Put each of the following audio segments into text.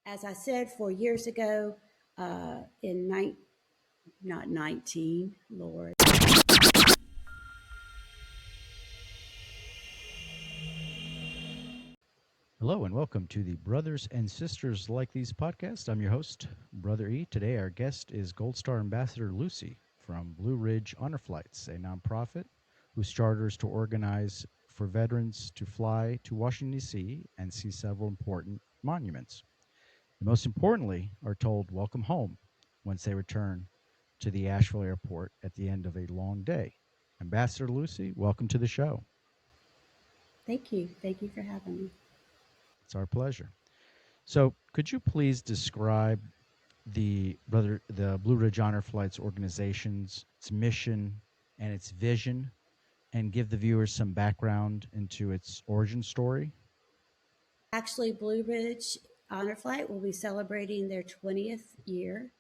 As I said 4 years ago, in not 19, Lord. Hello and welcome to the Brothers and Sisters Like These podcast. I'm your host, Brother E. Today our guest is Gold Star Ambassador Lucy from Blue Ridge Honor Flights, a nonprofit whose charter is to organize for veterans to fly to Washington, D.C. and see several important monuments. And most importantly, are told welcome home once they return to the Asheville airport at the end of a long day. Ambassador Lucy, welcome to the show. Thank you. Thank you for having me. It's our pleasure. So, could you please describe the Blue Ridge Honor Flights organization's its mission and its vision, and give the viewers some background into its origin story? Actually, Blue Ridge Honor Flight will be celebrating their 20th year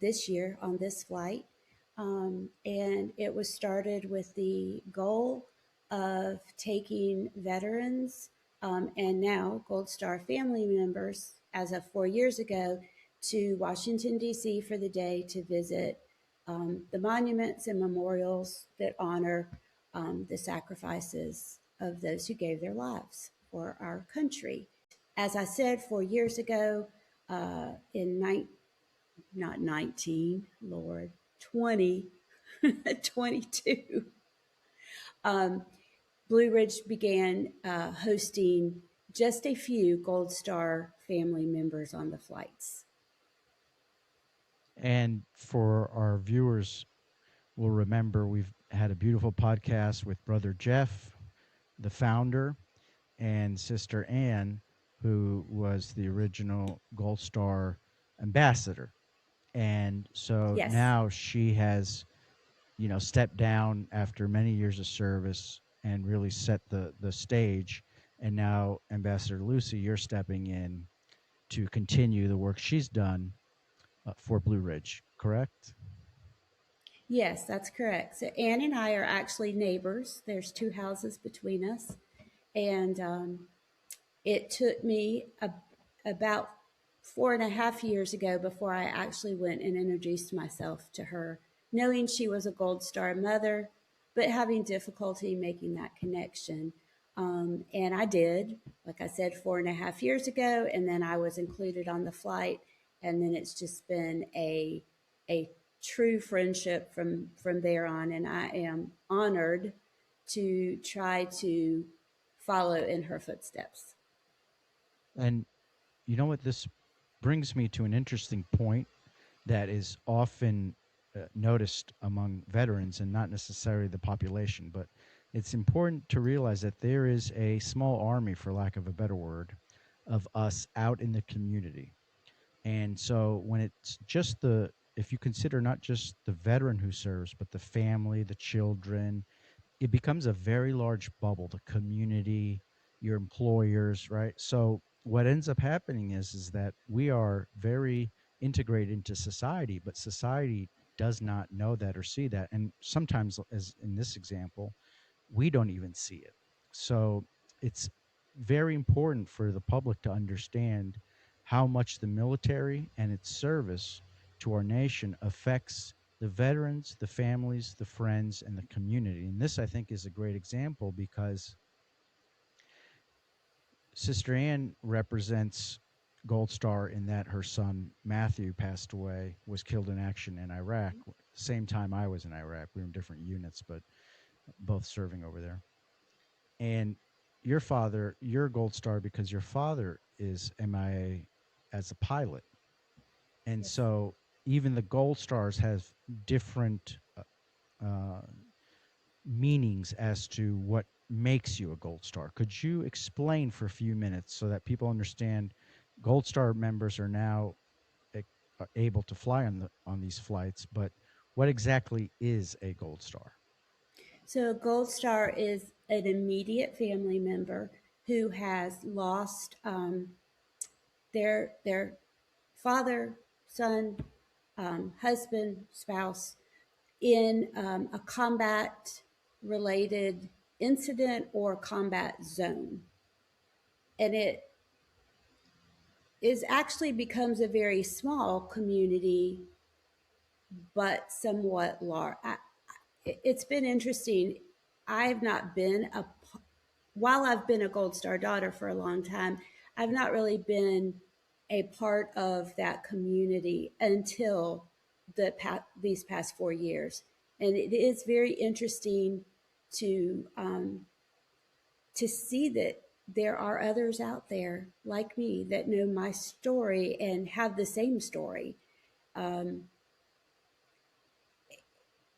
this year on this flight. And it was started with the goal of taking veterans and now Gold Star family members, as of 4 years ago, to Washington, D.C. for the day to visit the monuments and memorials that honor the sacrifices of those who gave their lives for our country. As I said 4 years ago, in not 19, Lord, 20, 22, Blue Ridge began hosting just a few Gold Star family members on the flights. And for our viewers, will remember we've had a beautiful podcast with Brother Jeff, the founder, and Sister Ann, who was the original Gold Star ambassador. And so Yes. now she has, stepped down after many years of service and really set the stage. And now, Ambassador Lucy, you're stepping in to continue the work she's done for Blue Ridge, correct? Yes, that's correct. So Ann and I are actually neighbors. There's two houses between us. And it took me about 4.5 years ago before I actually went and introduced myself to her, knowing she was a Gold Star mother, but having difficulty making that connection. And I did, like I said, 4.5 years ago, and then I was included on the flight. And then it's just been a true friendship from there on. And I am honored to try to follow in her footsteps. And you know what? This brings me to an interesting point that is often noticed among veterans and not necessarily the population, but it's important to realize that there is a small army, for lack of a better word, of us out in the community. And so when it's just if you consider not just the veteran who serves, but the family, the children, it becomes a very large bubble, the community, your employers, right? So what ends up happening is that we are very integrated into society, but society does not know that or see that. And sometimes, as in this example, we don't even see it. So it's very important for the public to understand how much the military and its service to our nation affects the veterans, the families, the friends, and the community. And this, I think, is a great example because Sister Ann represents Gold Star in that her son Matthew passed away, was killed in action in Iraq. Same time I was in Iraq. We were in different units, but both serving over there. And your father, you're Gold Star because your father is MIA as a pilot. And Yes. so even the Gold Stars have different meanings as to what makes you a Gold Star. Could you explain for a few minutes so that people understand Gold Star members are now able to fly on these flights, but what exactly is a Gold Star? So a Gold Star is an immediate family member who has lost their father, son, husband, spouse in a combat related incident or combat zone. And is actually becomes a very small community, but somewhat large. It's been interesting. I have not been a while I've been a Gold Star daughter for a long time, I've not really been a part of that community until these past 4 years, and it is very interesting to um, to see that there are others out there like me that know my story and have the same story. Um,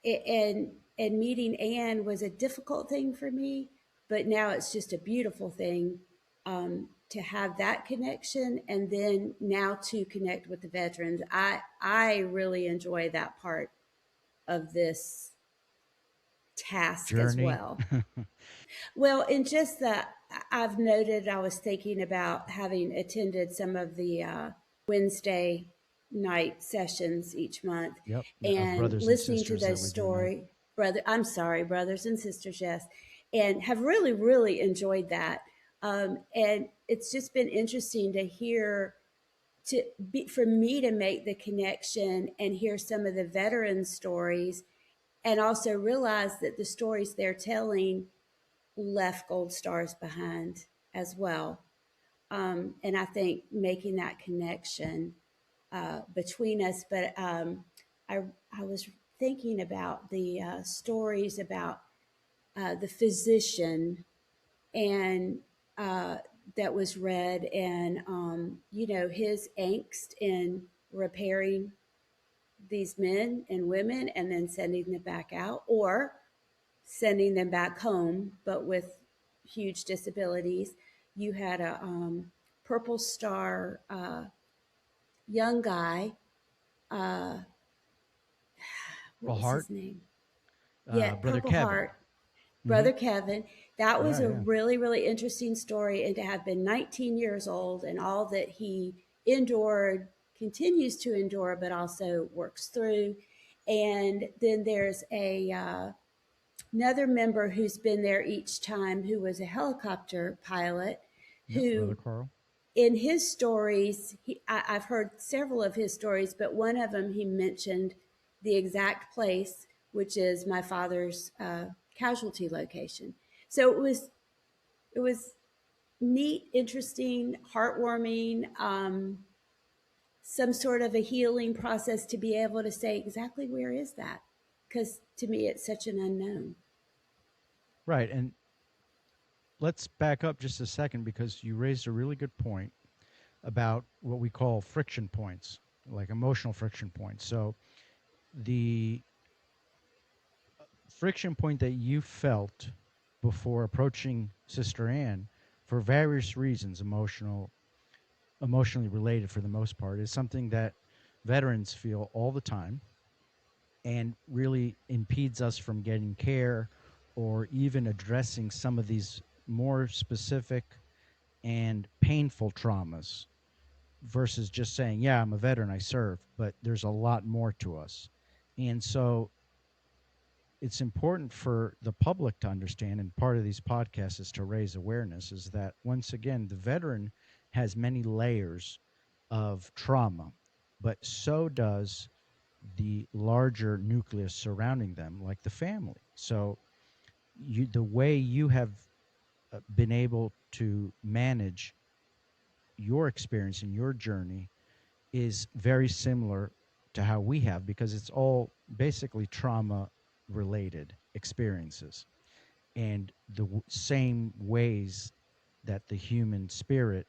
and meeting Anne was a difficult thing for me, but now it's just a beautiful thing to have that connection, and then now to connect with the veterans. I really enjoy that part of this task as Journey. well. Well, in just that, I've noted, I was thinking about having attended some of the Wednesday night sessions each month Yep. Of and brothers and listening to sisters that those we do know. I'm sorry, brothers and sisters, yes, and have really, really enjoyed that. And it's just been interesting to hear for me to make the connection and hear some of the veteran stories and also realize that the stories they're telling left gold stars behind as well. And I think making that connection between us. But I, I was thinking about the stories about the physician and that was read, and his angst in repairing these men and women and then sending them back out, or sending them back home, but with huge disabilities. You had a Purple Star young guy. Uh, what Well, was Hart, his name? Yeah, brother Purple Kevin. Heart, Mm-hmm. Brother Kevin. That was Yeah, a yeah. really, really interesting story. And to have been 19 years old and all that he endured, continues to endure, but also works through. And then there's another member who's been there each time, who was a helicopter pilot, Yep, brother who Carl. in his stories, I've heard several of his stories, but one of them he mentioned the exact place, which is my father's casualty location. So it was neat, interesting, heartwarming, some sort of a healing process to be able to say exactly where is that, because to me it's such an unknown. Right. And let's back up just a second because you raised a really good point about what we call friction points, like emotional friction points. So the friction point that you felt before approaching Sister Anne for various reasons, emotionally related for the most part, is something that veterans feel all the time and really impedes us from getting care or even addressing some of these more specific and painful traumas versus just saying, yeah, I'm a veteran, I served, but there's a lot more to us. And so it's important for the public to understand, and part of these podcasts is to raise awareness, is that once again, the veteran has many layers of trauma, but so does the larger nucleus surrounding them, like the family. So the way you have been able to manage your experience and your journey is very similar to how we have, because it's all basically trauma related experiences and the same ways that the human spirit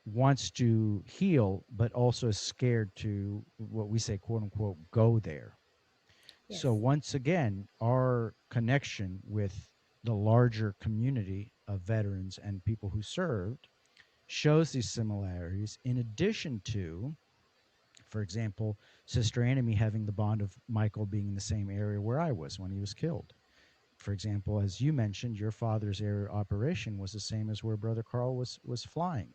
wants to heal but also is scared to, what we say, quote unquote, go there. Yes, So once again, our connection with the larger community of veterans and people who served shows these similarities, in addition to, for example, Sister Anime having the bond of Michael being in the same area where I was when he was killed. For example, as you mentioned, your father's area of operation was the same as where Brother Carl was flying.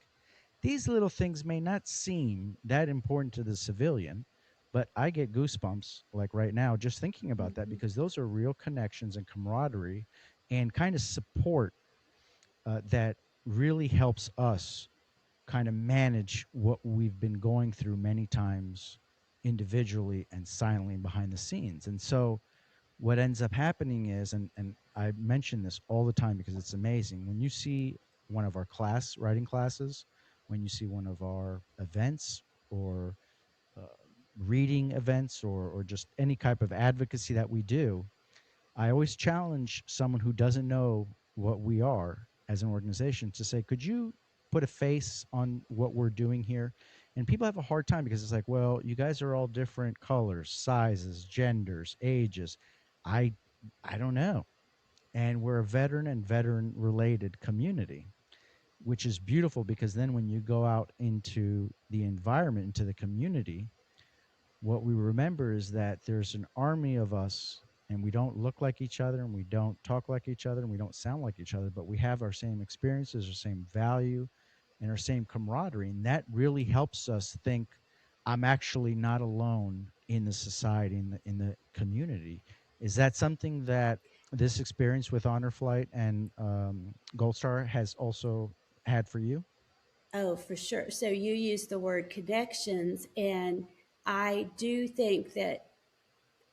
These little things may not seem that important to the civilian, but I get goosebumps like right now just thinking about that, mm-hmm. because those are real connections and camaraderie and kind of support that really helps us kind of manage what we've been going through many times individually and silently behind the scenes. And so what ends up happening is, and I mention this all the time because it's amazing, when you see one of our writing classes, when you see one of our events or uh, reading events, or just any type of advocacy that we do, I always challenge someone who doesn't know what we are as an organization to say, could you put a face on what we're doing here? And people have a hard time because it's like, well, you guys are all different colors, sizes, genders, ages. I I don't know. And we're a veteran and veteran related community, which is beautiful because then when you go out into the environment, into the community, what we remember is that there's an army of us, and we don't look like each other, and we don't talk like each other, and we don't sound like each other, but we have our same experiences, our same value, and our same camaraderie. And that really helps us think, I'm actually not alone in the society, in the community. Is that something that this experience with Honor Flight and Gold Star has also had for you? Oh, for sure. So you use the word connections, and I do think that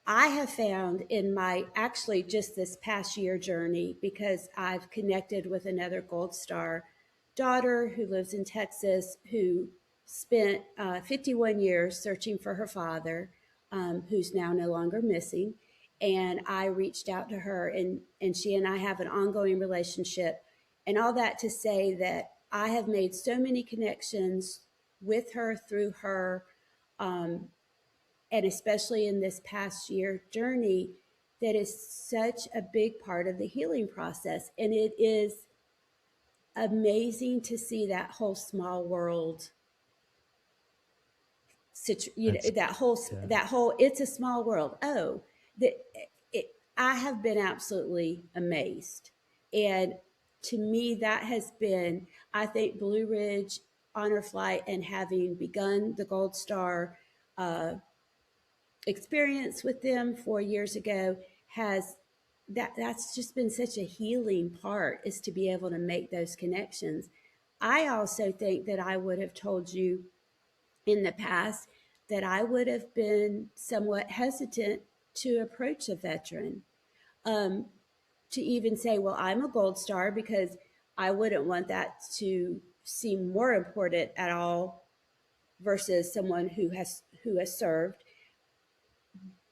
I have found in my actually just this past year journey, because I've connected with another Gold Star daughter who lives in Texas, who spent 51 years searching for her father, who's now no longer missing. And I reached out to her, and she and I have an ongoing relationship. And all that to say that I have made so many connections with her, through her, um, and especially in this past year journey, that is such a big part of the healing process. And it is amazing to see that whole small world That's yeah. that whole it's a small world. Oh, that it, I have been absolutely amazed. And to me, that has been, I think, Blue Ridge Honor Flight, and having begun the Gold Star uh, experience with them 4 years ago, has that's just been such a healing part, is to be able to make those connections. I also think that I would have told you in the past that I would have been somewhat hesitant to approach a veteran, um, to even say, well, I'm a Gold Star, because I wouldn't want that to seem more important at all versus someone who has served,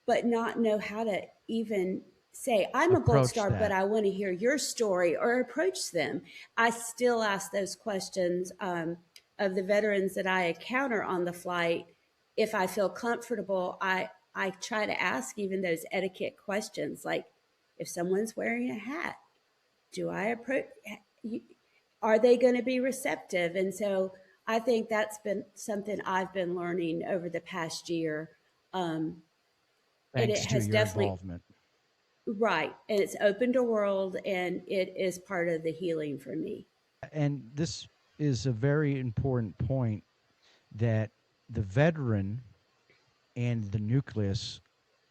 but not know how to even say, I'm a Gold Approach Star, but that. I want to hear your story, or approach them. I still ask those questions, of the veterans that I encounter on the flight. If I feel comfortable, I try to ask even those etiquette questions, like, if someone's wearing a hat, do I approach? Are they going to be receptive? And so I think that's been something I've been learning over the past year. Um, and it Thanks to has your definitely, involvement. right. And it's opened a world, and it is part of the healing for me. And this is a very important point, that the veteran and the nucleus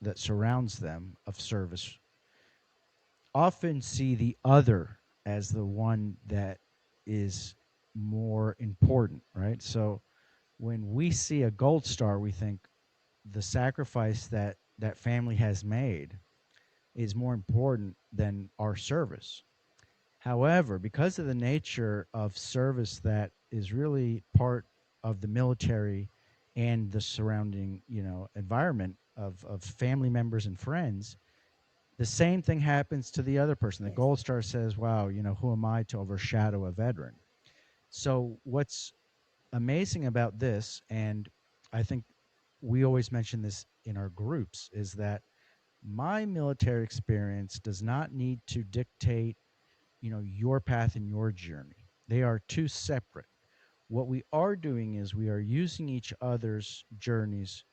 that surrounds them of service often see the other as the one that is more important, right? So when we see a gold star, we think the sacrifice that that family has made is more important than our service. However, because of the nature of service that is really part of the military and the surrounding, environment of family members and friends, the same thing happens to the other person. The Yes. Gold Star says, wow, who am I to overshadow a veteran? So what's amazing about this, and I think we always mention this in our groups, is that my military experience does not need to dictate your path and your journey. They are two separate. What we are doing is we are using each other's journeys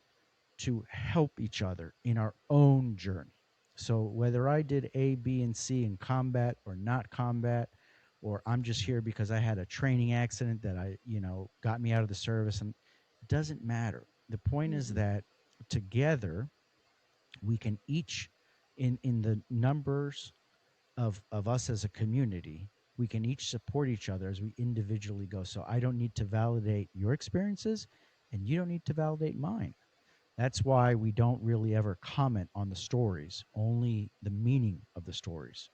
to help each other in our own journey. So whether I did A, B, and C in combat or not combat, or I'm just here because I had a training accident that got me out of the service, and it doesn't matter. The point is Mm-hmm. that together we can each, in the numbers of us as a community, we can each support each other as we individually go. So I don't need to validate your experiences, and you don't need to validate mine. That's why we don't really ever comment on the stories, only the meaning of the stories,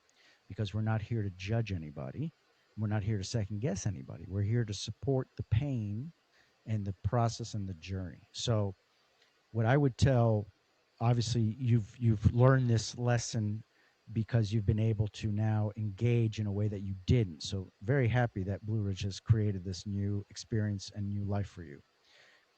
because we're not here to judge anybody. We're not here to second guess anybody. We're here to support the pain and the process and the journey. So what I would tell, obviously you've learned this lesson because you've been able to now engage in a way that you didn't. So very happy that Blue Ridge has created this new experience and new life for you.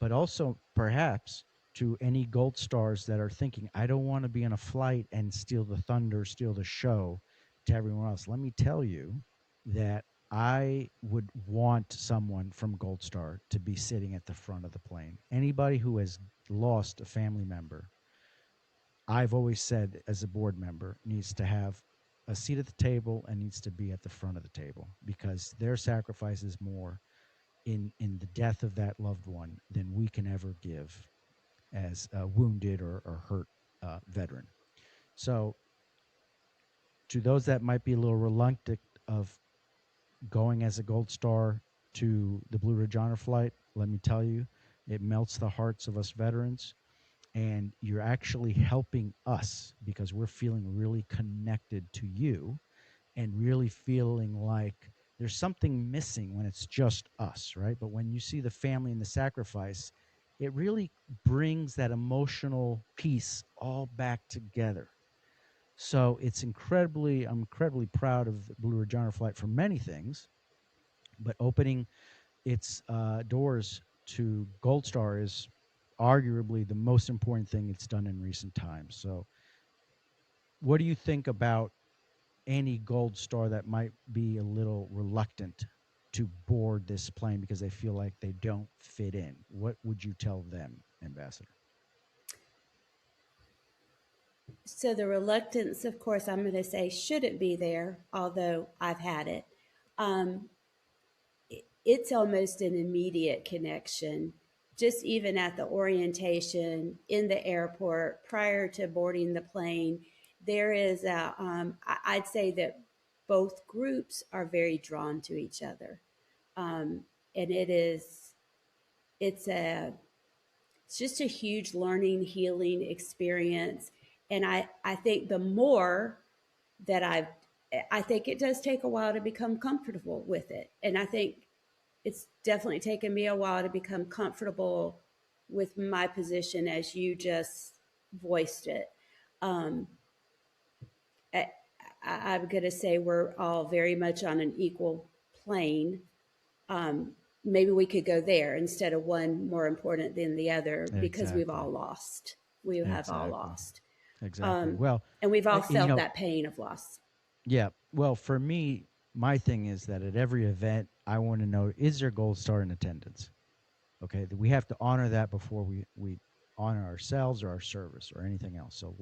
But also perhaps to any gold stars that are thinking, I don't want to be on a flight and steal the thunder, steal the show to everyone else. Let me tell you that I would want someone from Gold Star to be sitting at the front of the plane. Anybody who has lost a family member, I've always said as a board member, needs to have a seat at the table and needs to be at the front of the table, because their sacrifice is more in the death of that loved one than we can ever give as a wounded or hurt veteran. So to those that might be a little reluctant of going as a gold star to the Blue Ridge Honor Flight, let me tell you, it melts the hearts of us veterans, and you're actually helping us because we're feeling really connected to you and really feeling like there's something missing when it's just us, right? But when you see the family and the sacrifice, it really brings that emotional piece all back together. So I'm incredibly proud of the Blue Ridge Honor Flight for many things, but opening its doors to Gold Star is arguably the most important thing it's done in recent times. So what do you think about any gold star that might be a little reluctant to board this plane because they feel like they don't fit in? What would you tell them, Ambassador? So the reluctance, of course, I'm going to say shouldn't be there, although I've had it. Um, it's almost an immediate connection, just even at the orientation in the airport prior to boarding the plane. There is a, I'd say that both groups are very drawn to each other. And it's a, it's just a huge learning, healing experience. And I think the more that I think it does take a while to become comfortable with it. And I think it's definitely taken me a while to become comfortable with my position as you just voiced it. Um, I'm going to say we're all very much on an equal plane. Um, Maybe we could go there instead of one more important than the other because we've Exactly. all lost. We have all Exactly. lost. Exactly. Well, And we've all you felt know, that pain of loss. yeah. Well, for me, my thing is that at every event, I want to know, is there gold star in attendance? Okay, we have to honor that before we honor ourselves or our service or anything else. So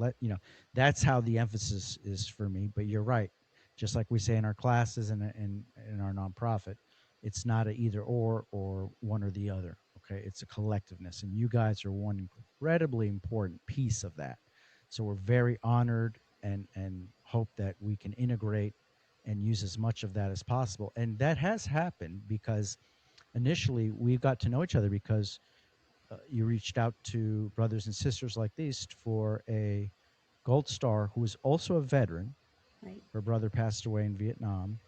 that's how the emphasis is for me. But you're right, just like we say in our classes and in our nonprofit, it's not a either or one or the other. Okay, it's a collectiveness, and you guys are one incredibly important piece of that. So we're very honored and hope that we can integrate and use as much of that as possible. And that has happened because initially we got to know each other because you reached out to brothers and sisters like these for a gold star who was also a veteran. Right. Her brother passed away in Vietnam,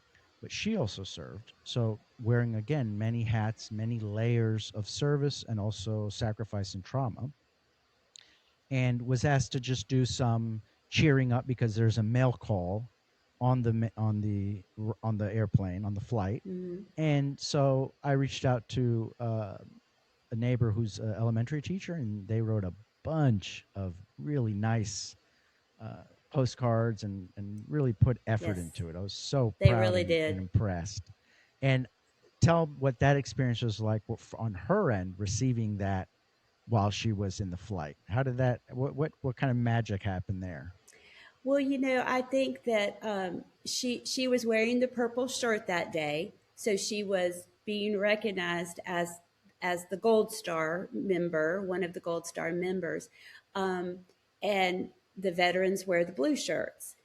but she also served. So wearing again many hats, many layers of service and also sacrifice and trauma, and was asked to just do some cheering up because there's a mail call on the airplane on the flight. Mm-hmm. And so I reached out to a neighbor who's an elementary teacher, and they wrote a bunch of really nice uh, postcards and really put effort Yes, into it. I was so they proud really and did. impressed. And tell what that experience was like on her end, receiving that while she was in the flight. How did that? What kind of magic happened there? Well, I think that she was wearing the purple shirt that day, so she was being recognized as the Gold Star member, one of the Gold Star members, um, and the veterans wear the blue shirts.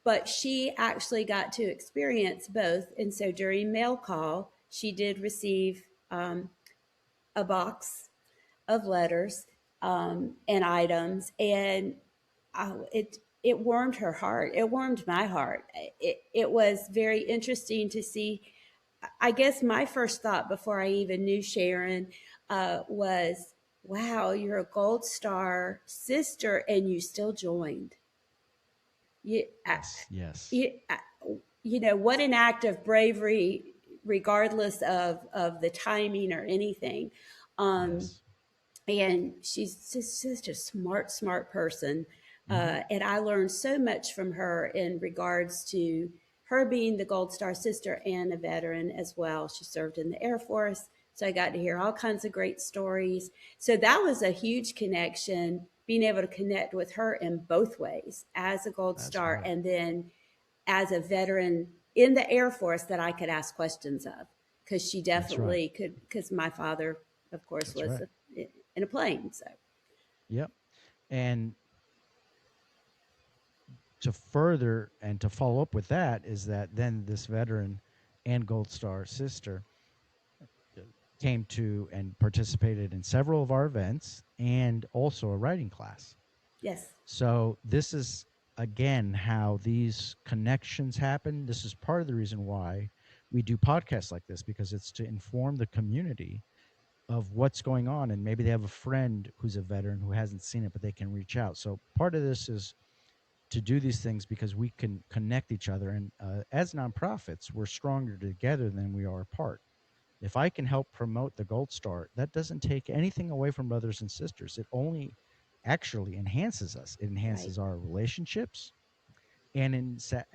but she actually got to experience both. And so during mail call, she did receive a box of letters and items, and it warmed her heart. It warmed my heart. It was very interesting to see. I guess my first thought before I even knew Sharon was, "Wow, you're a Gold Star sister, and you still joined." You, Yes, yes, you, you know, what an act of bravery, regardless of the timing or anything. Um, yes. and she's just such a smart person. Hmm. And I learned so much from her in regards to her being the Gold Star sister and a veteran as well. She served in the Air Force, so I got to hear all kinds of great stories. So that was a huge connection, being able to connect with her in both ways, as a Gold That's Star right. and then as a veteran in the Air Force that I could ask questions of, because she That's right. definitely could. Because my father, of course, That's was right. in a plane. So Yep. And to further and to follow up with that is that then this veteran and Gold Star sister came to and participated in several of our events and also a writing class. yes, So this is again how these connections happen. This is part of the reason why we do podcasts like this, because it's to inform the community of what's going on, and maybe they have a friend who's a veteran who hasn't seen it but they can reach out. So part of this is to do these things because we can connect each other, and as nonprofits we're stronger together than we are apart. If I can help promote the Gold Star, that doesn't take anything away from brothers and sisters. It only actually enhances us. It right, enhances our relationships and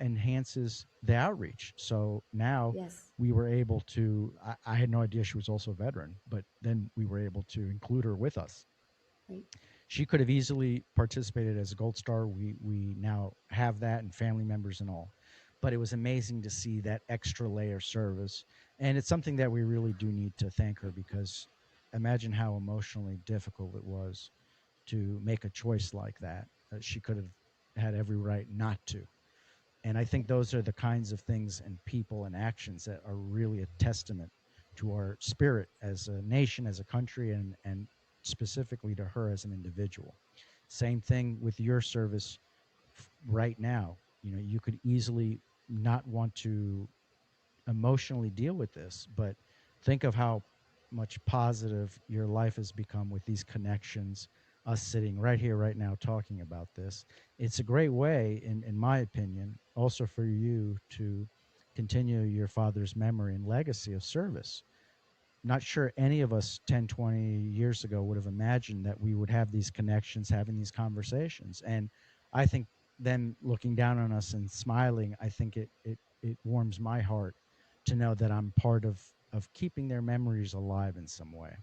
enhances the outreach. So now yes, we were able to, I had no idea she was also a veteran, but then we were able to include her with us. right, She could have easily participated as a Gold Star. We now have that, and family members and all. But it was amazing to see that extra layer of service, and it's something that we really do need to thank her, because imagine how emotionally difficult it was to make a choice like that. She could have had every right not to. And I think those are the kinds of things and people and actions that are really a testament to our spirit as a nation, as a country, and specifically to her as an individual. Same thing with your service right now. You know, you could easily not want to emotionally deal with this, but think of how much positive your life has become with these connections, us sitting right here right now talking about this. It's a great way, in my opinion, also for you to continue your father's memory and legacy of service. Not sure any of us 10, 20 years ago would have imagined that we would have these connections, having these conversations. And I think them looking down on us and smiling, I think it warms my heart to know that I'm part of keeping their memories alive in some way.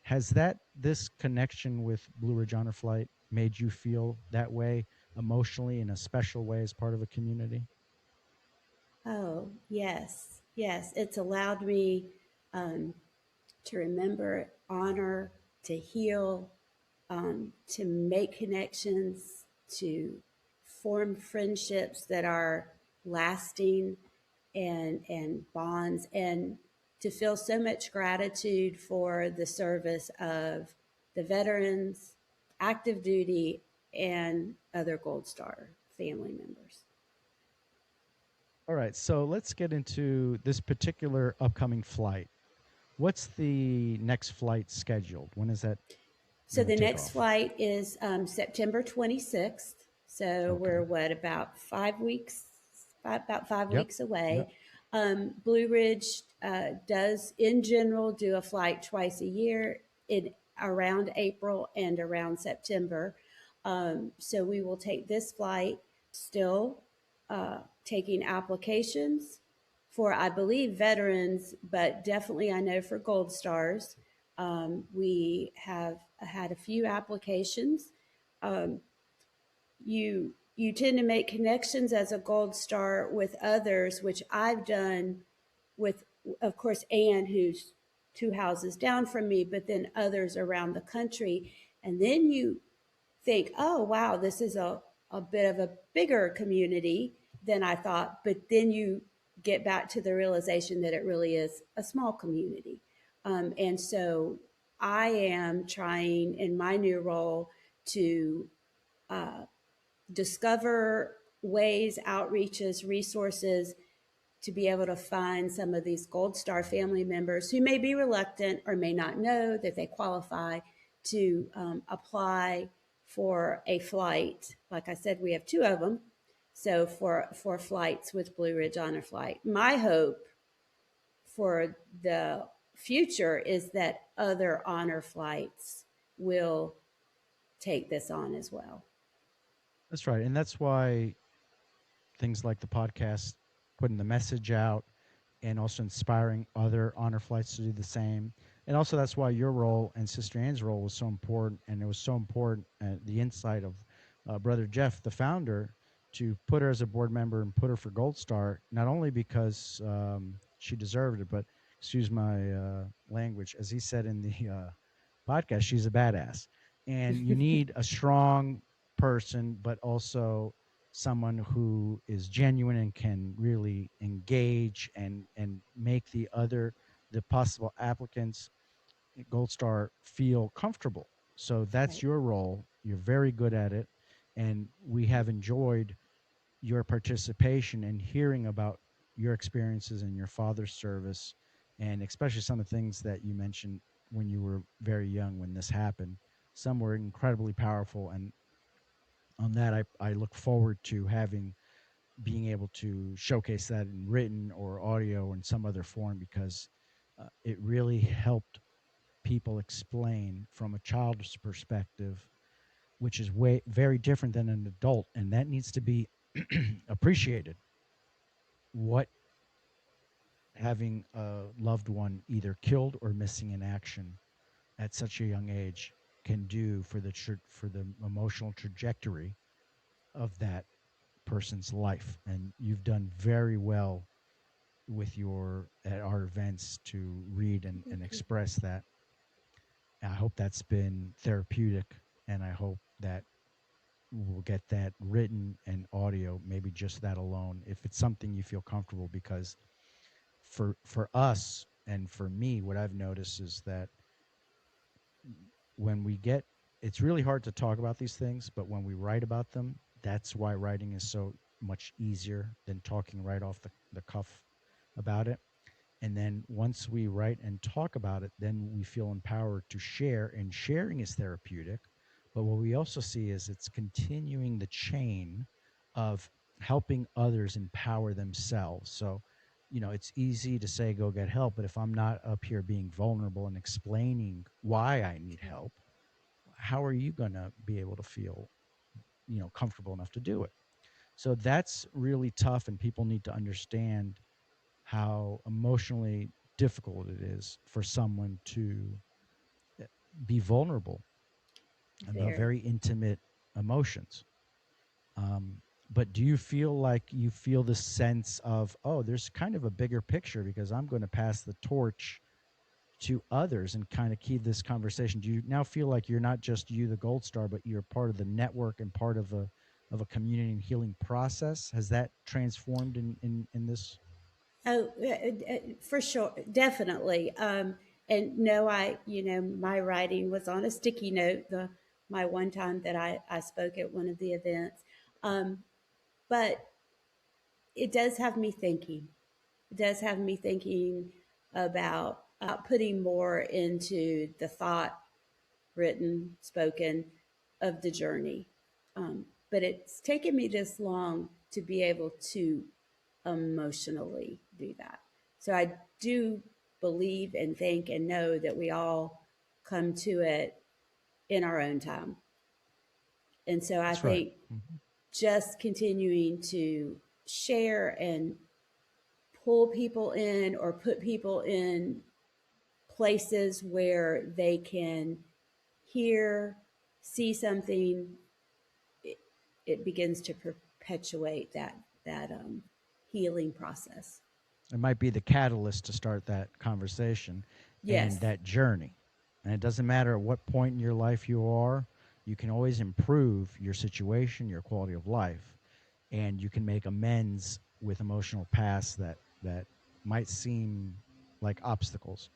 Has this connection with Blue Ridge Honor Flight made you feel that way emotionally in a special way as part of a community? oh yes, yes, it's allowed me um, to remember, honor, to heal, to make connections, to form friendships that are lasting, and bonds, and to feel so much gratitude for the service of the veterans, active duty, and other Gold Star family members. All right, so let's get into this particular upcoming flight. What's the next flight scheduled? When is that So going to the take next off? flight is September 26th. So Okay. we're what, about 5 weeks, about five Yep. weeks Yep. away. Blue Ridge does, in general, do a flight twice a year in around April and around September. So we will take this flight, still taking applications for, I believe, veterans, but definitely I know for Gold Stars. We have had a few applications. Um, you tend to make connections as a Gold Star with others, which I've done with, of course, Anne, who's 2 houses down from me, but then others around the country. And then you think, oh, wow, this is a bit of a bigger community than I thought. But then you get back to the realization that it really is a small community. And so I am trying in my new role to uh, discover ways, outreaches, resources to be able to find some of these Gold Star family members who may be reluctant or may not know that they qualify to apply for a flight. Like I said, we have two of them. So for flights with Blue Ridge Honor Flight, my hope for the future is that other honor flights will take this on as well. That's right. And that's why things like the podcast, putting the message out, and also inspiring other honor flights to do the same. And also, that's why your role and Sister Anne's role was so important. And it was so important, the insight of Brother Jeff, the founder, to put her as a board member and put her for Gold Star, not only because she deserved it, but excuse my language, as he said in the podcast, she's a badass. And you need a strong person, but also someone who is genuine and can really engage and make the possible applicants Gold Star feel comfortable. So that's Right. your role. You're very good at it, and we have enjoyed your participation and hearing about your experiences in your father's service, and especially some of the things that you mentioned when you were very young when this happened. Some were incredibly powerful, and on that, I look forward to having being able to showcase that in written or audio or in some other form, because it really helped people explain from a child's perspective, which is way very different than an adult, and that needs to be appreciated. What having a loved one either killed or missing in action at such a young age can do for the emotional trajectory of that person's life. And you've done very well with your at our events to read and Thank you. express that. I hope that's been therapeutic, and I hope that we'll get that written and audio, maybe just that alone, if it's something you feel comfortable. Because for us and for me, what I've noticed is that when we get, it's really hard to talk about these things, but when we write about them, that's why writing is so much easier than talking right off the cuff about it. And then once we write and talk about it, then we feel empowered to share, and sharing is therapeutic. But what we also see is it's continuing the chain of helping others empower themselves. So, it's easy to say go get help, but if I'm not up here being vulnerable and explaining why I need Right. help, how are you going to be able to feel, comfortable enough to do it? So that's really tough, and people need to understand how emotionally difficult it is for someone to uh, be vulnerable about Very. very intimate emotions. Um, but do you feel like you feel the sense of, oh, there's kind of a bigger picture because I'm going to pass the torch to others and kind of keep this conversation? Do you now feel like you're not just you, the Gold Star, but you're part of the network and part of a community and healing process? Has that transformed in this? Oh, for sure, definitely. And no, my writing was on a sticky note. My one time that I spoke at one of the events, but it does have me thinking. It does have me thinking about putting more into the thought, written, spoken, of the journey. But it's taken me this long to be able to emotionally do that. So I do believe and think and know that we all come to it in our own time. And so I That's right. think just continuing to share and pull people in or put people in places where they can hear, see something, it, it begins to perpetuate that healing process. It might be the catalyst to start that conversation and Yes, that journey. And it doesn't matter at what point in your life you are, you can always improve your situation, your quality of life. and you can make amends with emotional pasts that might seem like obstacles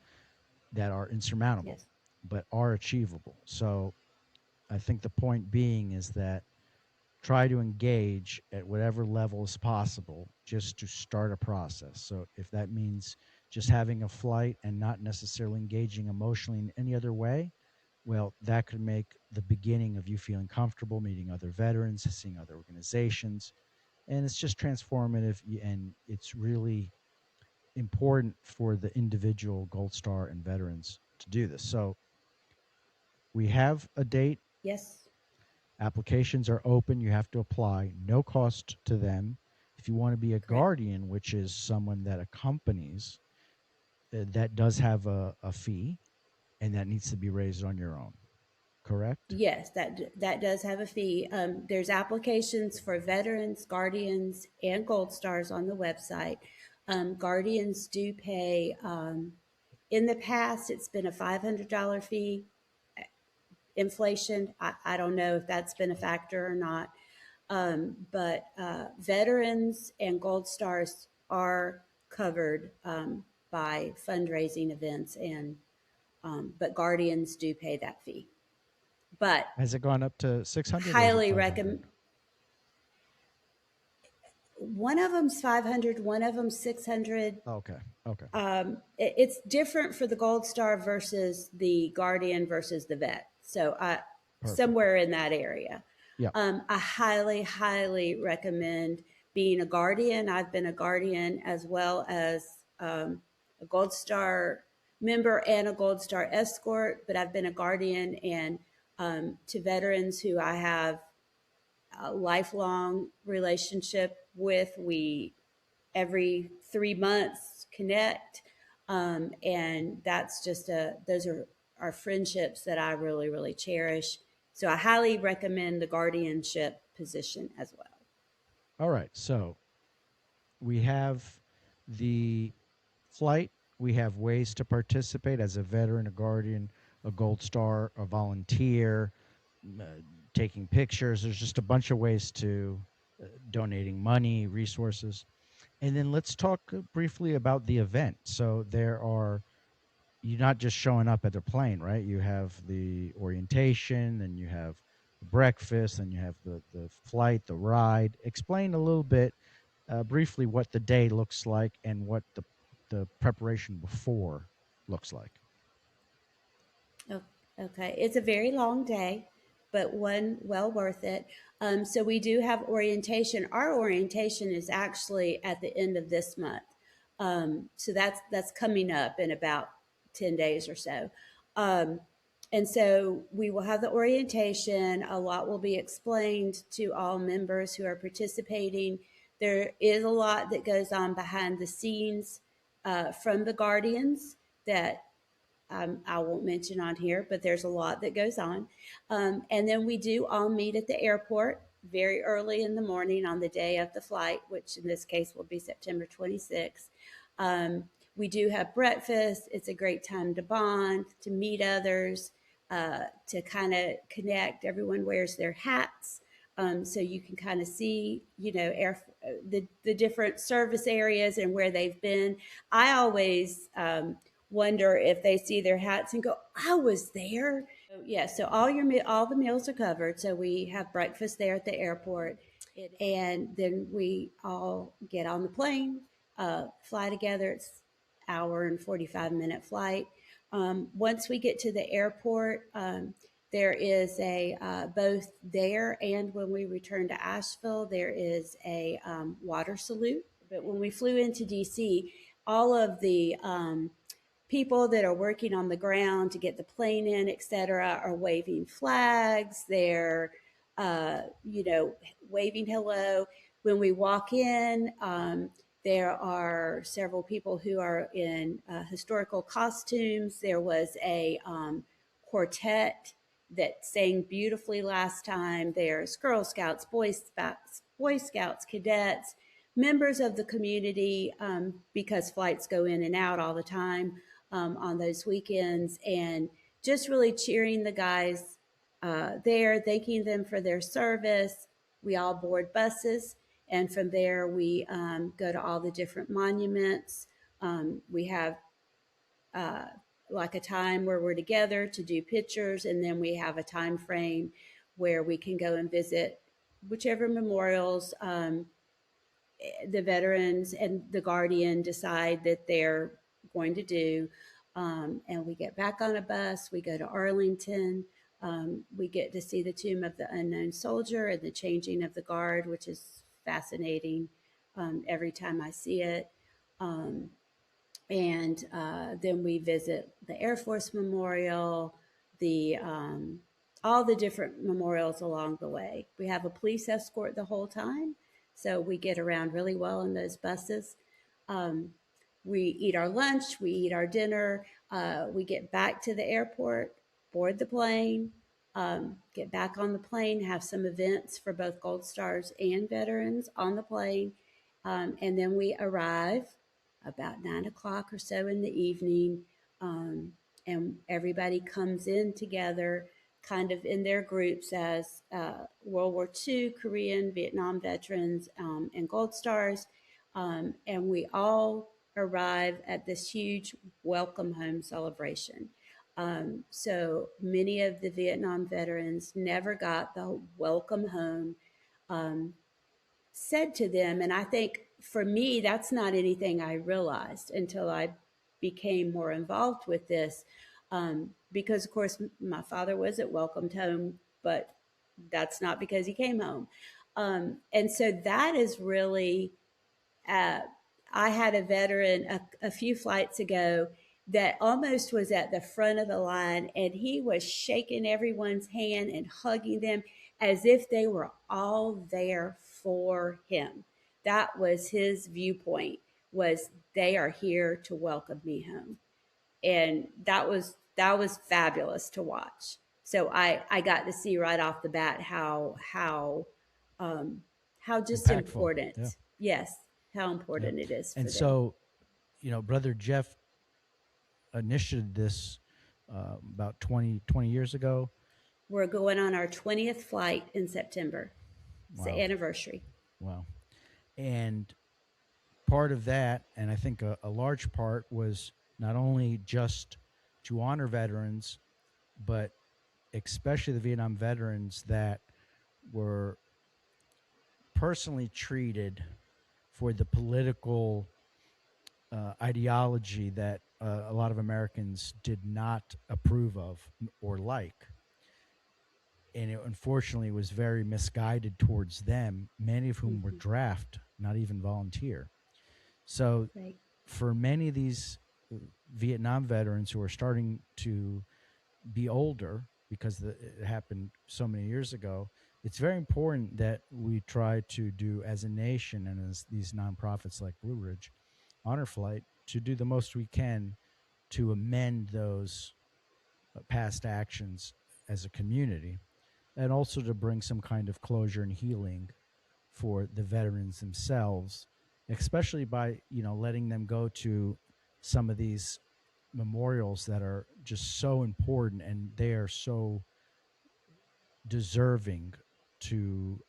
that are insurmountable Yes. but are achievable. So I think the point being is that try to engage at whatever level is possible just to start a process. So if that means just having a flight and not necessarily engaging emotionally in any other way, well, that could make the beginning of you feeling comfortable, meeting other veterans, seeing other organizations, and it's just transformative. And it's really important for the individual Gold Star and veterans to do this. So we have a date. Yes. Applications are open. You have to apply, no cost to them. If you want to be a Correct. guardian, which is someone that accompanies, that does have a fee, and that needs to be raised on your own. Correct? Yes, that does have a fee. There's applications for veterans, guardians, and gold stars on the website. Guardians do pay. In the past, it's been a $500 fee. Inflation, I don't know if that's been a factor or not. But veterans and gold stars are covered by fundraising events, and but guardians do pay that fee. But Has it gone up to 600 or is it highly 500? recommend. One of them's 500, one of them's 600. Okay. Okay. It's different for the gold star versus the guardian versus the vet. So Perfect. somewhere in that area. Yeah. I highly, highly recommend being a guardian. I've been a guardian as well as a gold star member and a gold star escort, but I've been a guardian, and to veterans who I have a lifelong relationship with. We every 3 months connect, and that's just those are our friendships that I really, really cherish. So I highly recommend the guardianship position as well. All right. So we have the flight. We have ways to participate as a veteran, a guardian, a gold star, a volunteer, uh, taking pictures. There's just a bunch of ways to donating money, resources. And then let's talk briefly about the event. So there are, you're not just showing up at the plane, right? You have the orientation, and you have the breakfast, and you have the flight, the ride. Explain a little bit briefly what the day looks like and what the preparation before looks like. Oh, okay. It's a very long day, but one well worth it. So we do have orientation. Our orientation is actually at the end of this month. So that's coming up in about 10 days or so. Um, and so we will have the orientation. A lot will be explained to all members who are participating. There is a lot that goes on behind the scenes from the Guardians that I won't mention on here, but there's a lot that goes on. And then we do all meet at the airport very early in the morning on the day of the flight, which in this case will be September 26th. We do have breakfast. It's a great time to bond, to meet others, to kind of connect. Everyone wears their hats. So you can kind of see, the different service areas and where they've been. I always wonder if they see their hats and go, "I was there." So, yeah, so all the meals are covered. So we have breakfast there at the airport, and then we all get on the plane, fly together. It's hour and 45-minute flight. Once we get to the airport, there is a both there and when we return to Asheville, there is a water salute. But when we flew into DC, all of the people that are working on the ground to get the plane in, et cetera, are waving flags. They're, waving hello. When we walk in, there are several people who are in historical costumes. There was a quartet that sang beautifully last time. There's Girl Scouts, Boy Scouts, cadets, members of the community, because flights go in and out all the time on those weekends, and just really cheering the guys there, thanking them for their service. We all board buses, And from there, we go to all the different monuments. We have uh, like a time where we're together to do pictures, and then we have a time frame where we can go and visit whichever memorials the veterans and the guardian decide that they're going to do. And we get back on a bus, we go to Arlington. We get to see the tomb of the unknown soldier and the changing of the guard, which is fascinating every time I see it. Um, and then we visit the Air Force Memorial, the all the different memorials along the way. We have a police escort the whole time, so we get around really well in those buses. Um, we eat our lunch, we eat our dinner, we get back to the airport, board the plane, get back on the plane, have some events for both Gold Stars and veterans on the plane, and then we arrive about 9 o'clock or so in the evening. Um, and everybody comes in together, kind of in their groups as World War II, Korean, Vietnam veterans, and Gold Stars. And we all arrive at this huge welcome home celebration. So many of the Vietnam veterans never got the welcome home um, said to them. And I think for me, that's not anything I realized until I became more involved with this. Because, of course, my father wasn't welcomed home, but that's not because he came home. And so that is really uh, I had a veteran a few flights ago that almost was at the front of the line, and he was shaking everyone's hand and hugging them as if they were all there for him. That was his viewpoint, was they are here to welcome me home. And that was fabulous to watch. So I got to see right off the bat um, how just Impactful. Yeah. important, yes, how Yeah. important it is And for them. so, Brother Jeff initiated this about 20 years ago. We're going on our 20th flight in September. It's the Wow. anniversary. Wow. And part of that, and I think a large part, was not only just to honor veterans, but especially the Vietnam veterans that were personally treated for the political ideology that a lot of Americans did not approve of or like. And it unfortunately was very misguided towards them, many of whom were Mm-hmm. draft, not even volunteer. So Right. for many of these Vietnam veterans who are starting to be older, because it happened so many years ago, it's very important that we try to do, as a nation and as these nonprofits like Blue Ridge Honor Flight, to do the most we can to amend those past actions as a community, and also to bring some kind of closure and healing for the veterans themselves, especially by letting them go to some of these memorials that are just so important, and they are so deserving to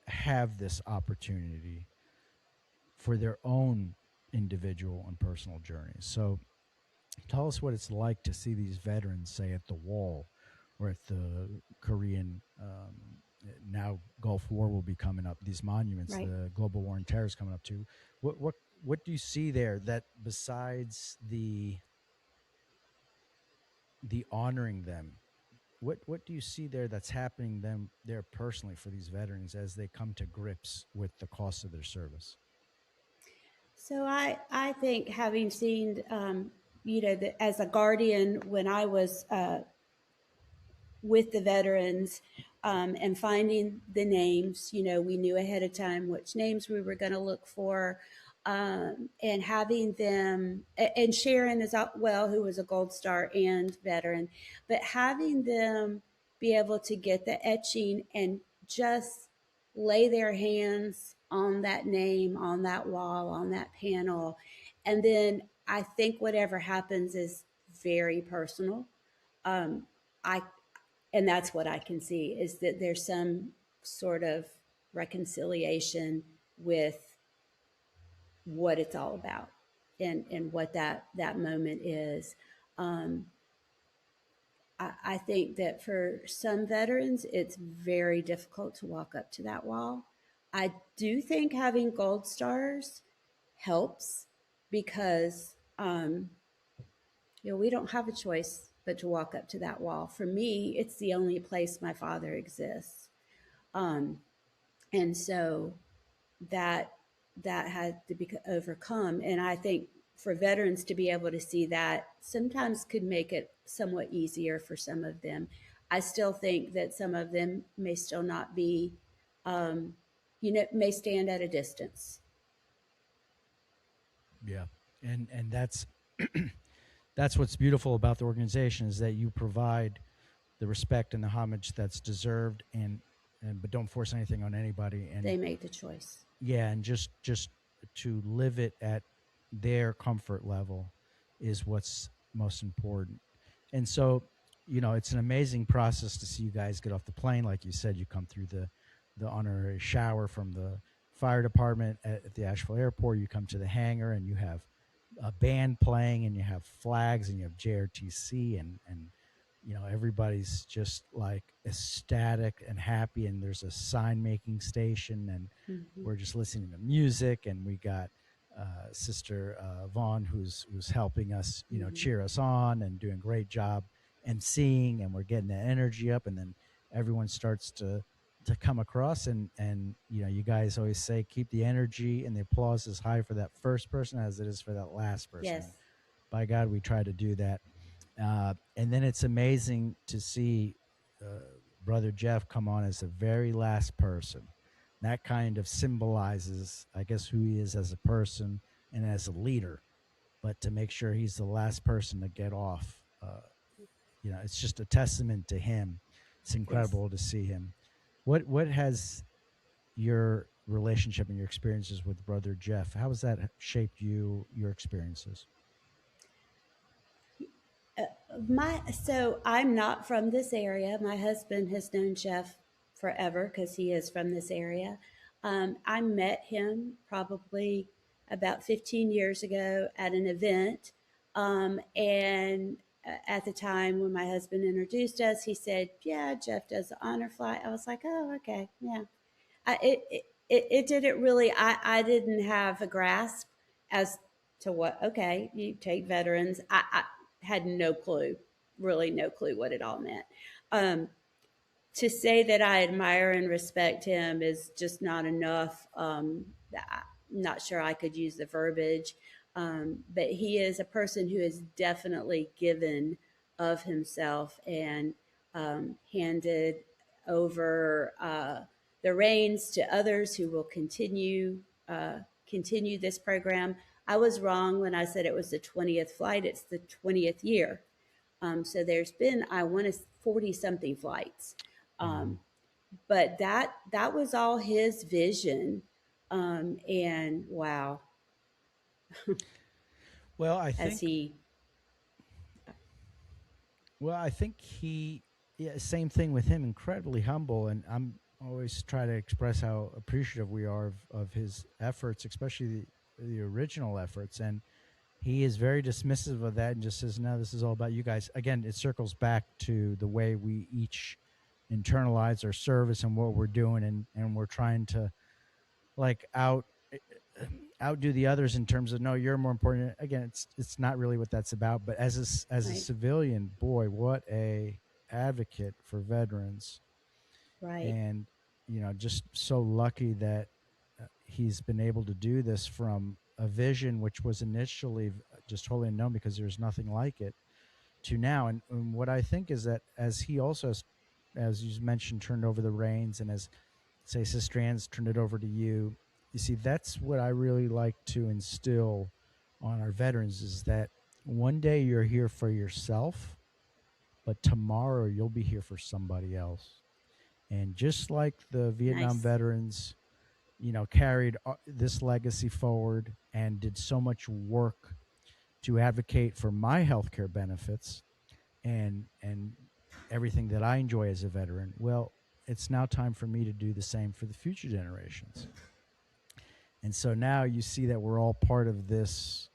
have this opportunity for their own individual and personal journeys. So tell us what it's like to see these veterans, say, at the wall or at the Korean, now Gulf War will be coming up, these monuments, Right. the global war on terror is coming up too. What do you see there, that besides the honoring them, what do you see there that's happening them there personally for these veterans as they come to grips with the cost of their service? So I think having seen, as a guardian when I was with the veterans and finding the names. We knew ahead of time which names we were going to look for, and having them, and Sharon as well, who was a Gold Star and veteran, but having them be able to get the etching and just lay their hands on that name, on that wall, on that panel. And then I think whatever happens is very personal. I and that's what I can see, is that there's some sort of reconciliation with what it's all about and what that moment is. Um, I think that for some veterans, it's very difficult to walk up to that wall. I do think having gold stars helps because we don't have a choice but to walk up to that wall. For me, it's the only place my father exists, um, and so that that had to be overcome. And I think for veterans to be able to see that sometimes could make it somewhat easier for some of them. I still think that some of them may still not be, um, may stand at a distance. Yeah, and that's that's what's beautiful about the organization is that you provide the respect and the homage that's deserved, and but don't force anything on anybody. And They make the choice. yeah, and just to live it at their comfort level is what's most important. And so, it's an amazing process to see you guys get off the plane. Like you said, you come through the honorary shower from the fire department at the Asheville airport. You come to the hangar and you have a band playing and you have flags and you have JRTC and everybody's just like ecstatic and happy, and there's a sign making station, and Mm-hmm. we're just listening to music, and we got Sister Vaughn who's helping us, Mm-hmm. cheer us on and doing a great job emceeing, and we're getting that energy up, and then everyone starts to come across, and you guys always say keep the energy and the applause as high for that first person as it is for that last person, and Yes. by God, we try to do that. And then it's amazing to see Brother Jeff come on as the very last person. That kind of symbolizes, I guess, who he is as a person and as a leader. But to make sure he's the last person to get off, it's just a testament to him. It's Yes. incredible to see him. What has your relationship and your experiences with Brother Jeff? How has that shaped your experiences? Uh, so I'm not from this area. My husband has known Jeff forever because he is from this area. I met him probably about 15 years ago at an event, and at the time when my husband introduced us, he said, "Yeah, Jeff does the honor flight." I was like, "Oh, okay, yeah." It didn't really. I didn't have a grasp as to what. Okay, you take veterans. I had no clue, really no clue what it all meant. Um, to say that I admire and respect him is just not enough. I'm not sure I could use the verbiage, but he is a person who has definitely given of himself and handed over the reins to others who will continue this program. I was wrong when I said it was the 20th flight. It's the 20th year. So there's been, I want to 40 something flights. Mm-hmm. Um, but that was all his vision. And wow, Well, I as think he he, yeah, same thing with him, incredibly humble, and I'm always try to express how appreciative we are of his efforts, especially the original efforts, and he is very dismissive of that and just says, "No, this is all about you guys." Again, it circles back to the way we each internalize our service and what we're doing, and we're trying to like outdo the others in terms of no, you're more important. Again, it's not really what that's about. But as a right, civilian, boy, what a advocate for veterans, right, and just so lucky that he's been able to do this from a vision which was initially just totally unknown because there's nothing like it to now. And what I think is that as he also has, as you mentioned, turned over the reins, and as say Sister Ann's turned it over to you. You see, that's what I really like to instill on our veterans is that one day you're here for yourself, but tomorrow you'll be here for somebody else. And just like the Vietnam nice, veterans, carried this legacy forward and did so much work to advocate for my healthcare benefits and everything that I enjoy as a veteran. Well, it's now time for me to do the same for the future generations. And so now you see that we're all part of this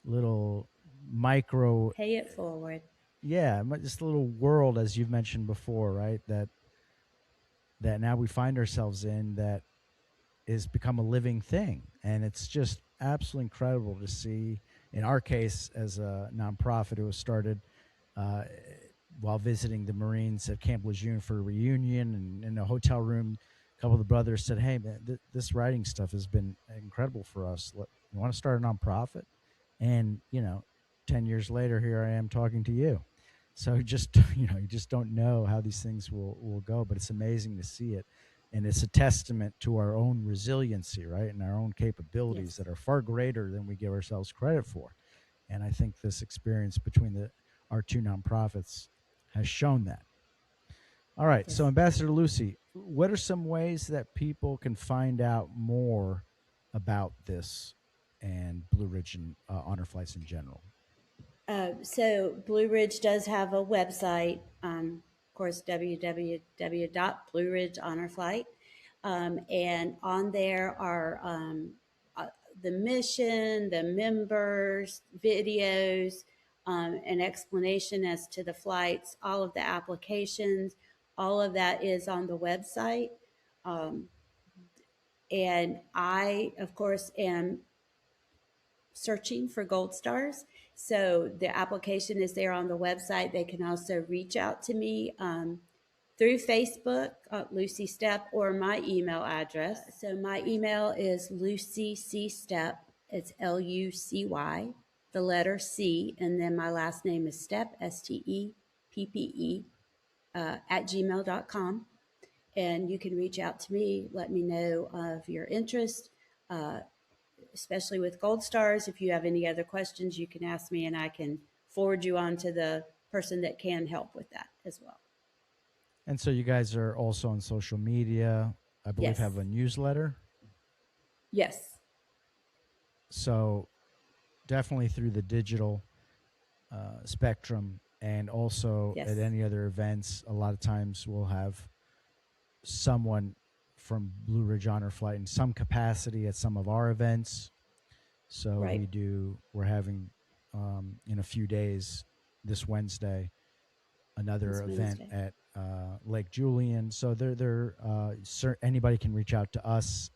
little micro, Pay it forward. yeah, this little world, as you've mentioned before, right? That now we find ourselves in, that is become a living thing. And it's just absolutely incredible to see. In our case, as a nonprofit, it was started uh, while visiting the Marines at Camp Lejeune for a reunion, and in a hotel room, a couple of the brothers said, "Hey, man, this writing stuff has been incredible for us. You want to start a nonprofit?" And 10 years later, here I am talking to you. So just you just don't know how these things will go, but it's amazing to see it. And it's a testament to our own resiliency, right, and our own capabilities Yes. that are far greater than we give ourselves credit for. And I think this experience between our two nonprofits has shown that. All right, so Yes. Ambassador Lucy, what are some ways that people can find out more about this and Blue Ridge and honor flights in general? So Blue Ridge does have a website, of course, www.blueridgehonorflight. And on there are uh, the mission, the members, videos, an explanation as to the flights, all of the applications, all of that is on the website. Um, and I, of course, am searching for gold stars. So the application is there on the website. They can also reach out to me through Facebook, Lucy Step, or my email address. So my email is lucycstep. It's Lucy, the letter C, and then my last name is Step, Steppe, at gmail.com. And you can reach out to me, let me know of your interest, uh, especially with gold stars. If you have any other questions, you can ask me and I can forward you on to the person that can help with that as well. And so you guys are also on social media, I believe, Yes. have a newsletter. Yes. So definitely through the digital spectrum, and also Yes. at any other events, a lot of times we'll have someone from Blue Ridge Honor Flight in some capacity at some of our events. So Right. we're having in a few days, this Wednesday, another This event Wednesday. at Lake Julian. So anybody can reach out to us,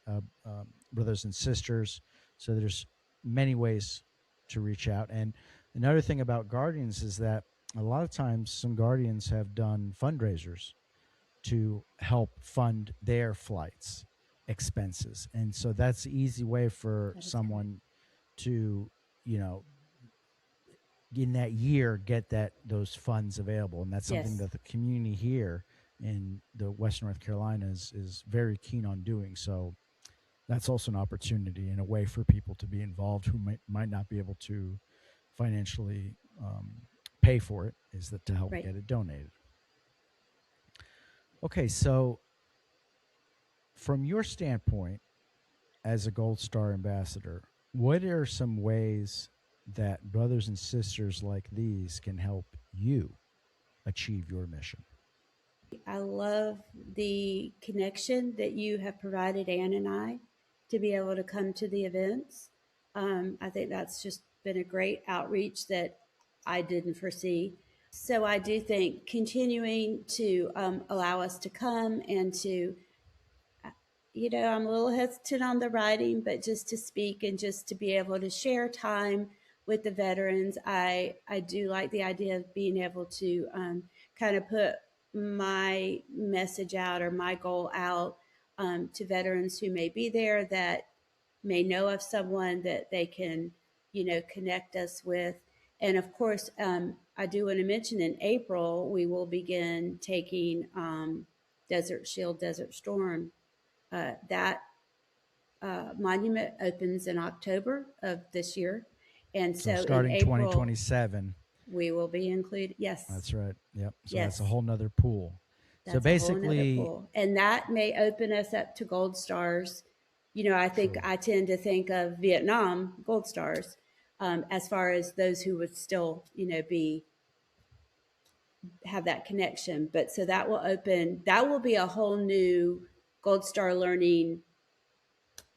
brothers and sisters. So there's many ways to reach out. And another thing about Guardians is that a lot of times some Guardians have done fundraisers to help fund their flights expenses. And so that's the easy way for That is correct. someone to, you know, in that year get those funds available. And that's something Yes. that the community here in the Western North Carolina is very keen on doing. So that's also an opportunity and a way for people to be involved who might not be able to financially pay for it, is that to help Right. get it donated. Okay, so from your standpoint as a Gold Star ambassador, what are some ways that brothers and sisters like these can help you achieve your mission? I love the connection that you have provided Ann and I to be able to come to the events. I think that's just been a great outreach that I didn't foresee. So I do think continuing to allow us to come and to, I'm a little hesitant on the writing, but just to speak and just to be able to share time with the veterans. I do like the idea of being able to kind of put my message out or my goal out to veterans who may be there that may know of someone that they can, connect us with. And of course, I do want to mention in April, we will begin taking Desert Shield, Desert Storm. That monument opens in October of this year. And So so in starting April, 2027, we will be included. Yes. that's right. Yep. So that's a Yes. whole nother pool. So That's a whole nother basically, pool. And that may open us up to gold stars. I think true. I tend to think of Vietnam gold stars as far as those who would still, be have that connection. But so that will open, that will be a whole new Gold Star learning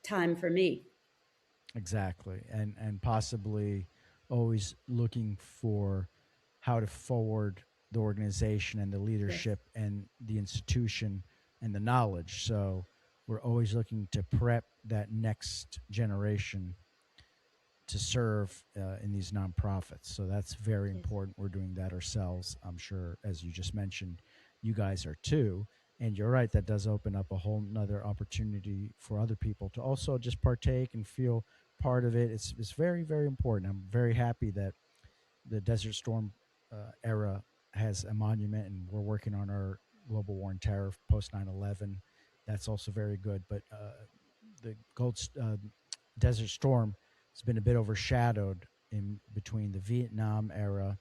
time for me. Exactly, and possibly always looking for how to forward the organization and the Yes. leadership and the institution and the knowledge. So we're always looking to prep that next generation to serve in these nonprofits. So that's very Yes. important. We're doing that ourselves. I'm sure, as you just mentioned, you guys are too. And you're right, that does open up a whole nother opportunity for other people to also just partake and feel part of it. It's very, very important. I'm very happy that the Desert Storm era has a monument, and we're working on our global war and terror post 9/11. That's also very good. But the Desert Storm has been a bit overshadowed in between the Vietnam era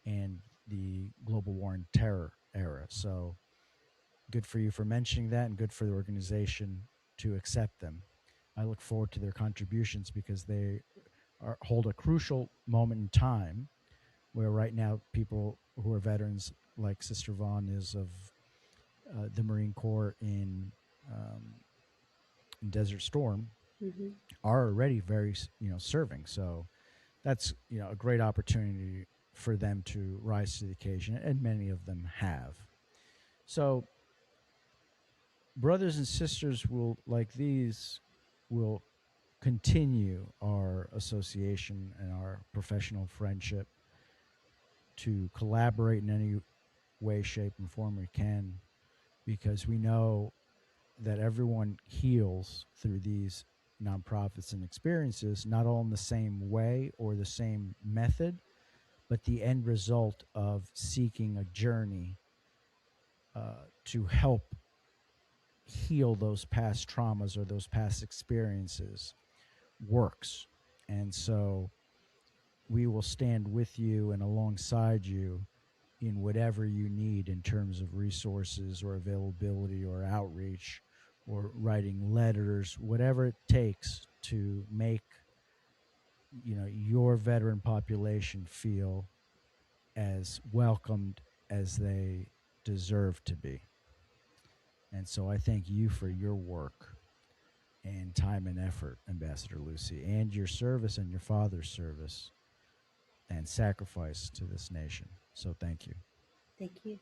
and the global war and terror era. So good for you for mentioning that, and good for the organization to accept them. I look forward to their contributions because they hold a crucial moment in time where right now people who are veterans, like Sister Vaughn is of the Marine Corps in Desert Storm, Mm-hmm. are already very serving. So that's a great opportunity for them to rise to the occasion, and many of them have. So brothers and sisters will like these will continue our association and our professional friendship to collaborate in any way, shape, and form we can, because we know that everyone heals through these nonprofits and experiences, not all in the same way or the same method, but the end result of seeking a journey to help heal those past traumas or those past experiences works. And so we will stand with you and alongside you in whatever you need in terms of resources or availability or outreach or writing letters, whatever it takes to make your veteran population feel as welcomed as they deserve to be. And so I thank you for your work and time and effort, Ambassador Lucy, and your service and your father's service and sacrifice to this nation. So thank you. Thank you.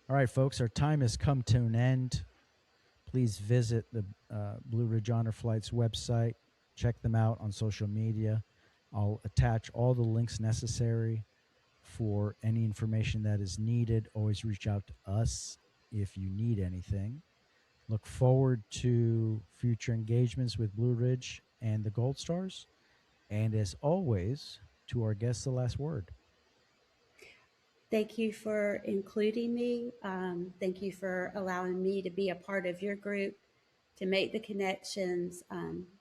All right, folks, our time has come to an end. Please visit the Blue Ridge Honor Flight's website. Check them out on social media. I'll attach all the links necessary for any information that is needed. Always reach out to us if you need anything. Look forward to future engagements with Blue Ridge and the Gold Stars. And as always, to our guests, the last word. Thank you for including me. Thank you for allowing me to be a part of your group, to make the connections,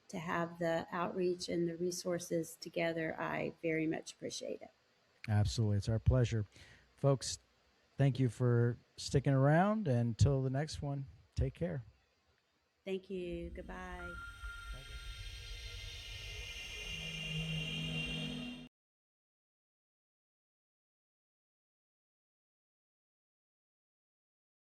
to have the outreach and the resources together. I very much appreciate it. Absolutely. It's our pleasure. Folks, thank you for sticking around. And until the next one, take care. Thank you. Goodbye.